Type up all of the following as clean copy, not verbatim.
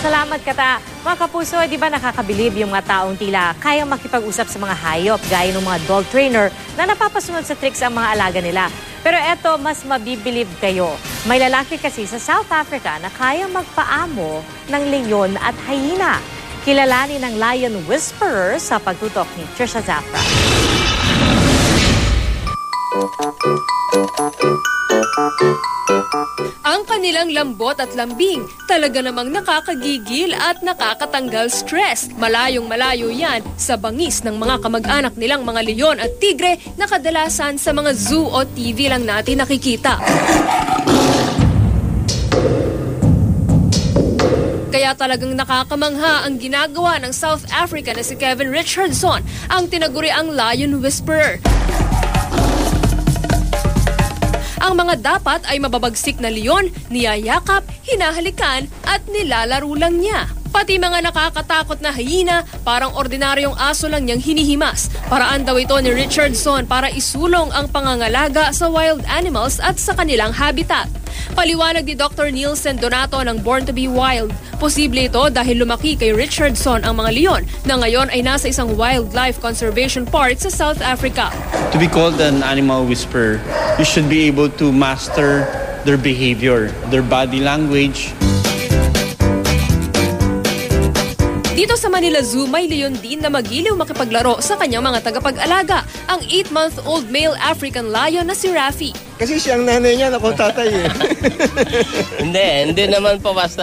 Salamat, Kata. Mga kapuso, di ba nakakabilib yung mga taong tila kayang makipag-usap sa mga hayop gaya ng mga dog trainer na napapasunod sa tricks ang mga alaga nila. Pero eto, mas mabibilib kayo. May lalaki kasi sa South Africa na kayang magpaamo ng leyon at hyena. Kilalanin ng Lion Whisperer sa pagtutok ni Trisha Zafra. Ang kanilang lambot at lambing talaga namang nakakagigil at nakakatanggal stress. Malayong-malayo yan sa bangis ng mga kamag-anak nilang mga leyon at tigre na kadalasan sa mga zoo o TV lang natin nakikita. Kaya talagang nakakamangha ang ginagawa ng South Africa na si Kevin Richardson, ang tinaguriang Lion Whisperer. Ang mga dapat ay mababagsik na leyon, niyayakap, hinahalikan at nilalaro lang niya. Pati mga nakakatakot na hyena, parang ordinaryong aso lang niyang hinihimas. Paraan daw ito ni Richardson para isulong ang pangangalaga sa wild animals at sa kanilang habitat. Paliwanag ni Dr. Nielsen Donato ng Born to be Wild. Posible ito dahil lumaki kay Richardson ang mga leyon na ngayon ay nasa isang wildlife conservation park sa South Africa. To be called an animal whisperer, you should be able to master their behavior, their body language. Dito sa Manila Zoo, may leyon din na magiliw makipaglaro sa kanyang mga tagapag-alaga, ang 8-month-old male African lion na si Rafi. Kasi siyang nanay niya, ako tatay eh. Hindi naman po basta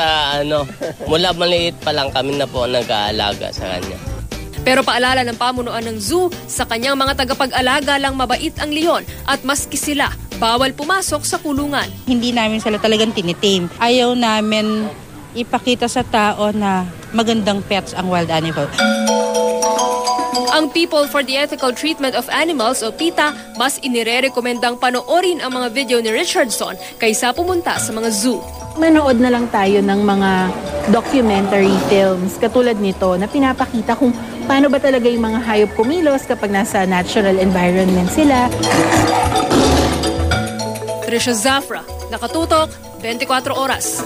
mula maliit pa lang kami na po nag-aalaga sa kanya. Pero paalala ng pamunuan ng zoo, sa kanyang mga tagapag-alaga lang mabait ang leyon at maski sila, bawal pumasok sa kulungan. Hindi namin sila talagang tinitame. Ayaw namin ipakita sa tao na magandang pets ang wild animal. Ang People for the Ethical Treatment of Animals o PETA mas inirerekomendang panoorin ang mga video ni Richardson kaysa pumunta sa mga zoo. Manood na lang tayo ng mga documentary films katulad nito na pinapakita kung paano ba talaga yung mga hayop kumilos kapag nasa natural environment sila. Trisha Zafra, Nakatutok, 24 Oras.